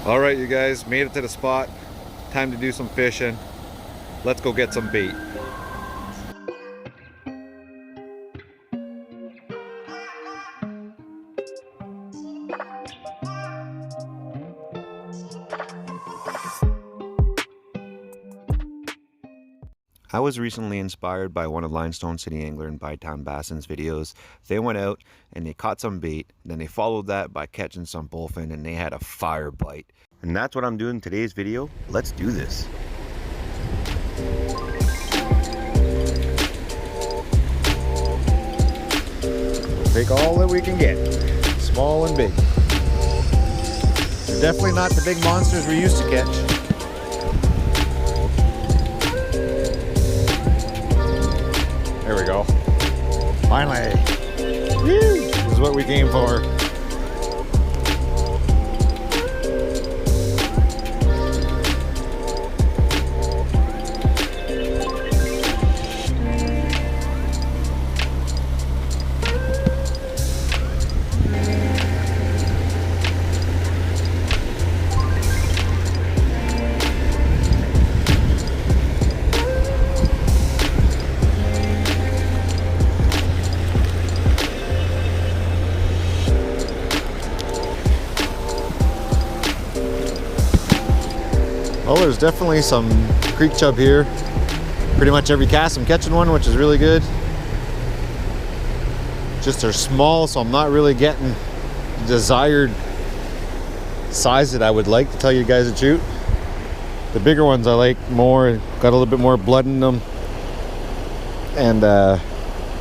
All right, you guys, made it to the spot. Time to do some fishing. Let's go get some bait. I was recently inspired by one of Limestone City Angler and Bytown Basson's videos. They went out and they caught some bait, then they followed that by catching some bowfin, and they had a fire bite. And that's what I'm doing in today's video. Let's do this. We'll take all that we can get, small and big. They're definitely not the big monsters we used to catch. There we go. Finally. Woo! This is what we came for. Well, there's definitely some creek chub here. Pretty much every cast I'm catching one, which is really good. Just they're small, so I'm not really getting the desired size that I would like, to tell you guys the truth. The bigger ones I like more, got a little bit more blood in them, and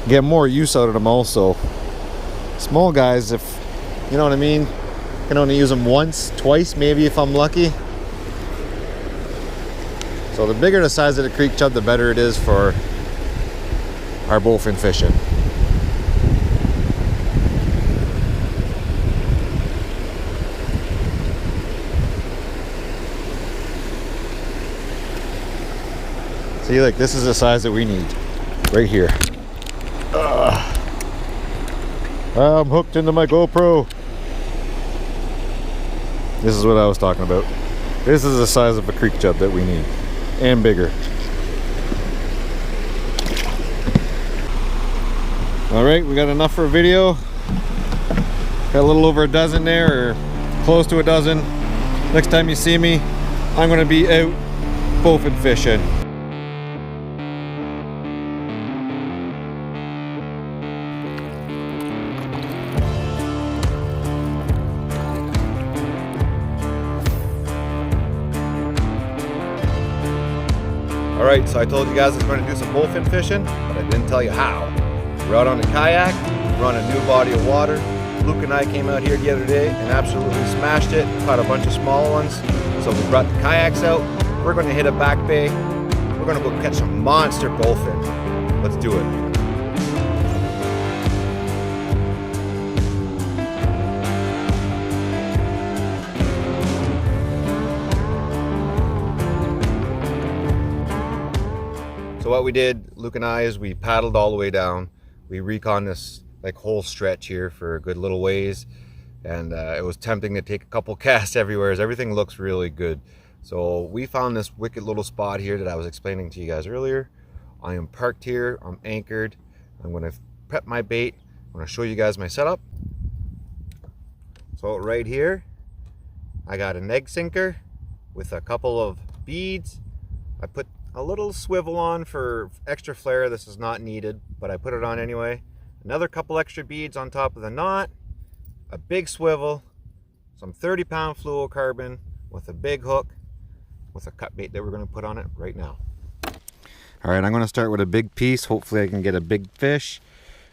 get more use out of them also. Small guys, if you know what I mean, I can only use them once, twice maybe if I'm lucky. So the bigger the size of the creek chub, the better it is for our bowfin fishing. See, like, this is the size that we need right here. I'm hooked into my GoPro. This is what I was talking about. This is the size of a creek chub that we need, and bigger. All right, we got enough for a video. Got a little over a dozen there, or close to a dozen. Next time you see me, I'm gonna be out bowfin fishing. Alright, so I told you guys I was going to do some bowfin fishing, but I didn't tell you how. We're out on the kayak, we're on a new body of water. Luke and I came out here the other day and absolutely smashed it, caught a bunch of small ones. So we brought the kayaks out, we're going to hit a back bay, we're going to go catch some monster bowfin. Let's do it. So what we did, Luke and I, is we paddled all the way down. We reconned this like whole stretch here for a good little ways, and it was tempting to take a couple casts everywhere as everything looks really good. So we found this wicked little spot here that I was explaining to you guys earlier. I am parked here, I'm anchored. I'm gonna prep my bait. I'm gonna show you guys my setup. So right here, I got an egg sinker with a couple of beads. I put a little swivel on for extra flare. This is not needed, but I put it on anyway. Another couple extra beads on top of the knot, a big swivel, some 30-pound fluorocarbon with a big hook with a cut bait that we're going to put on it right now. All right, I'm going to start with a big piece. Hopefully I can get a big fish.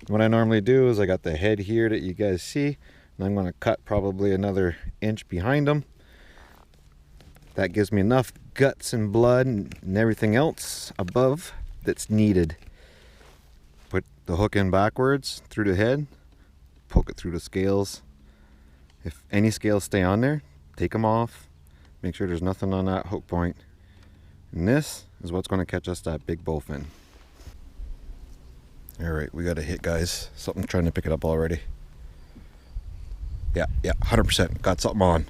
What I normally do is I got the head here that you guys see, and I'm going to cut probably another inch behind them. That gives me enough guts and blood and everything else above that's needed. Put the hook in backwards through the head, poke it through the scales. If any scales stay on there, take them off. Make sure there's nothing on that hook point. And this is what's going to catch us that big bowfin. All right, we got a hit, guys. Something's trying to pick it up already. Yeah, 100%. Got something on.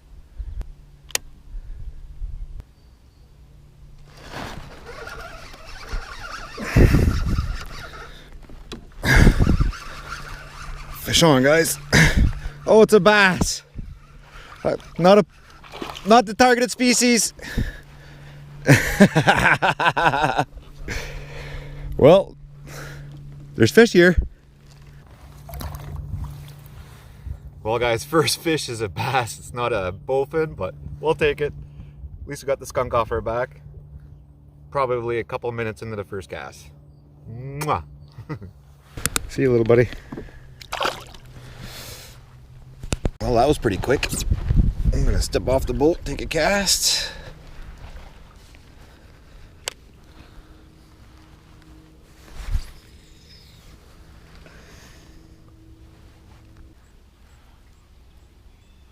Fish on, guys. Oh, it's a bass. Not the targeted species. Well, there's fish here. Well, guys, first fish is a bass. It's not a bowfin, but we'll take it. At least we got the skunk off our back. Probably a couple minutes into the first cast. Mwah. See you, little buddy. Well, that was pretty quick. I'm gonna step off the boat, take a cast.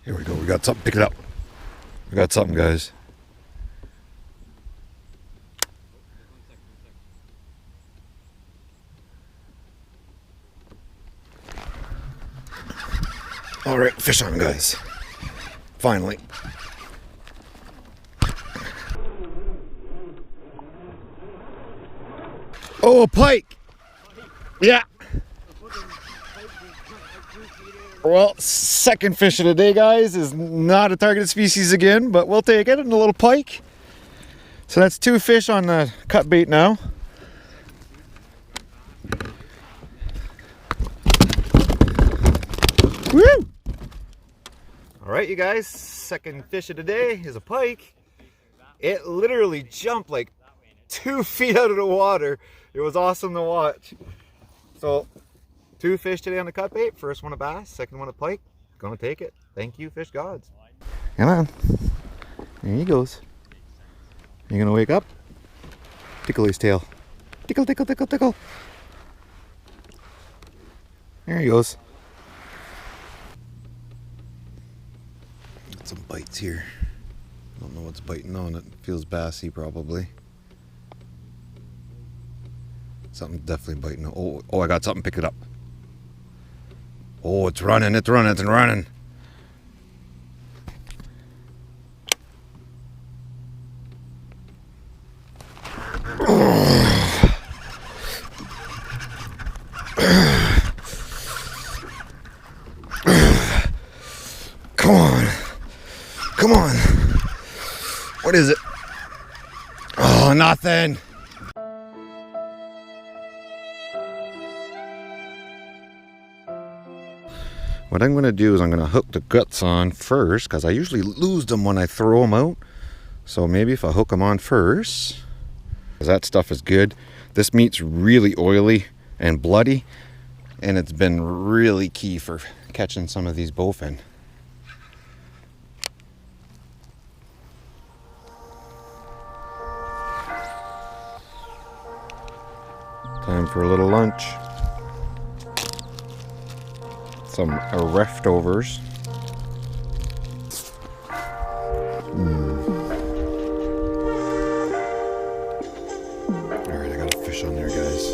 Here we go, we got something, pick it up. We got something, guys. All right, fish on, guys. Finally. Oh, a pike. Yeah. Well, second fish of the day, guys, is not a targeted species again, but we'll take it, and a little pike. So that's 2 fish on the cut bait now. Woo! All right, you guys, second fish of the day is a pike. It literally jumped like 2 feet out of the water. It was awesome to watch. So 2 fish today on the cut bait. First one a bass, second one a pike. Gonna take it. Thank you, fish gods. Come on. There he goes. You gonna wake up? Tickle his tail. Tickle, tickle, tickle, tickle. There he goes. Got some bites here. Don't know what's biting on it. Feels bassy probably. Something's definitely biting. Oh, I got something. Pick it up. Oh, it's running, it's running, it's running. Come on. Come on. What is it? Oh, nothing. What I'm going to do is I'm going to hook the guts on first, because I usually lose them when I throw them out. So maybe if I hook them on first, because that stuff is good. This meat's really oily and bloody, and it's been really key for catching some of these bowfin. Time for a little lunch. Some leftovers. Alright, I got a fish on there, guys.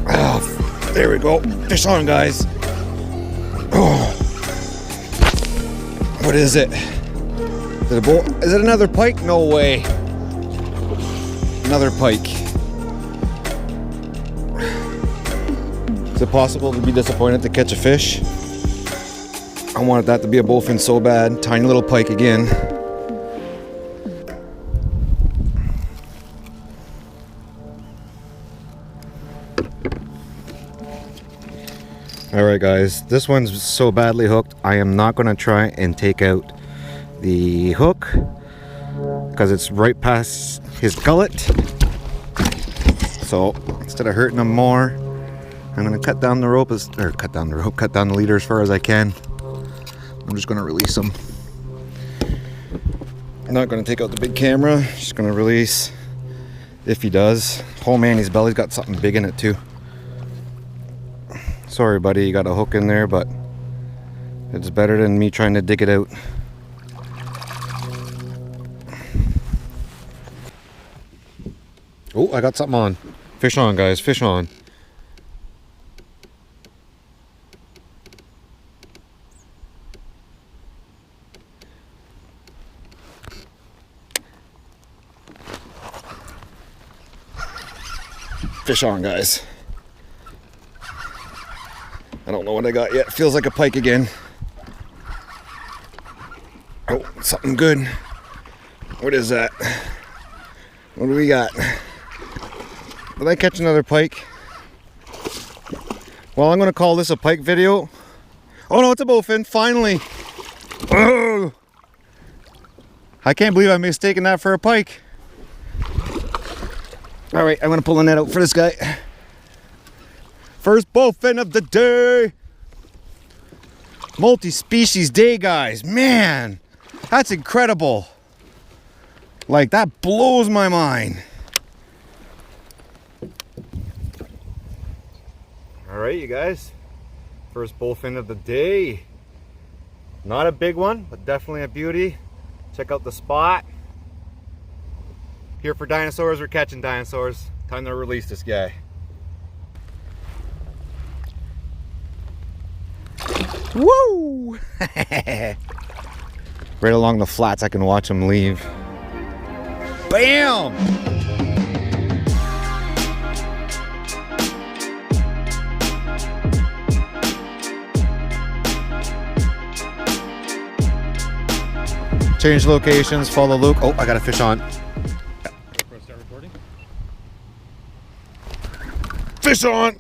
Oh, there we go. Fish on, guys. Oh. What is it? Is it a bull? Is it another pike? No way. Another pike. Is it possible to be disappointed to catch a fish? I wanted that to be a bowfin so bad. Tiny little pike again. Alright guys, this one's so badly hooked, I am not going to try and take out the hook because it's right past his gullet. So instead of hurting him more, I'm going to cut down the rope, cut down the leader as far as I can. I'm just going to release him. I'm not going to take out the big camera, just going to release if he does. Oh man, his belly's got something big in it too. Sorry buddy, you got a hook in there, but it's better than me trying to dig it out. Oh, I got something on. Fish on, guys, fish on. Fish on, guys. I don't know what I got yet. Feels like a pike again. Oh, something good. What is that? What do we got? Did I catch another pike? Well, I'm going to call this a pike video. Oh no, it's a bowfin, finally. Oh, I can't believe I mistaken that for a pike. All right, I'm going to pull a net out for this guy. First bowfin of the day. Multi-species day, guys. Man, that's incredible. Like, that blows my mind. All right, you guys. First bowfin of the day. Not a big one, but definitely a beauty. Check out the spot. Here for dinosaurs, we're catching dinosaurs. Time to release this guy. Woo! Right along the flats, I can watch them leave. Bam! Change locations, follow Luke. Oh, I got a fish on. Start recording. Fish on!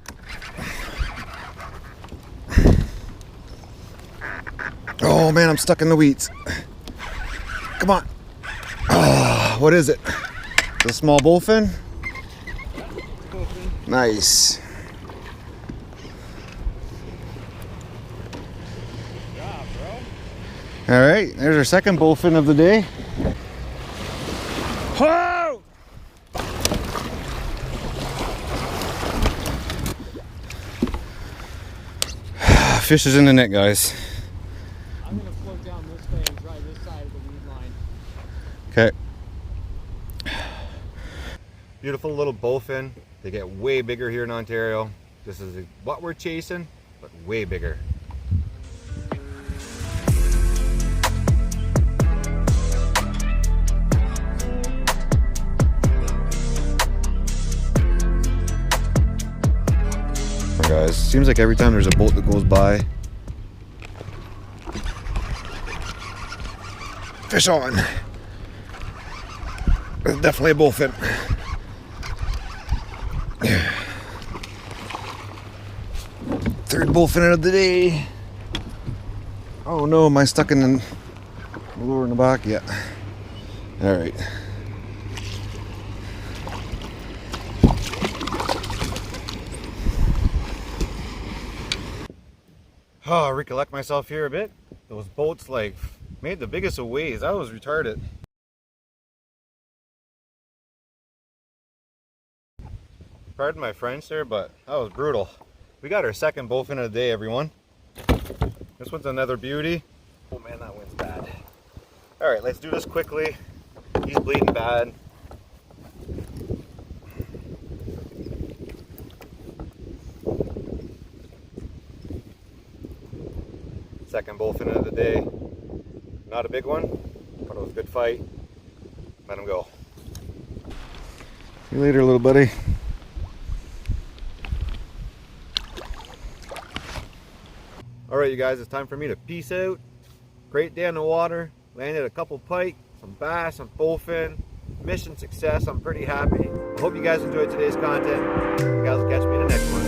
Oh man, I'm stuck in the weeds. Come on. Oh, what is it? It's a small bowfin? Nice. Good job, bro. All right, there's our second bowfin of the day. Whoa! Fish is in the net, guys. I'm gonna float down this way and try this side of the weed line. Okay. Beautiful little bowfin. They get way bigger here in Ontario. This is what we're chasing, but way bigger. Guys, seems like every time there's a boat that goes by. Fish on. There's definitely a bowfin. Third bowfin of the day. Oh no, am I stuck in the lure in the back? Yeah. All right. Oh, I recollect myself here a bit. Those boats like made the biggest of waves. That was retarded. Pardon my French there, but that was brutal. We got our second bowfin of the day, everyone. This one's another beauty. Oh man, that wind's bad. All right, let's do this quickly. He's bleeding bad. Second bowfin of the day. Not a big one, but it was a good fight. Let him go. See you later, little buddy. Alright, you guys, it's time for me to peace out. Great day on the water. Landed a couple pike, some bass, some bowfin. Mission success. I'm pretty happy. I hope you guys enjoyed today's content. You guys will catch me in the next one.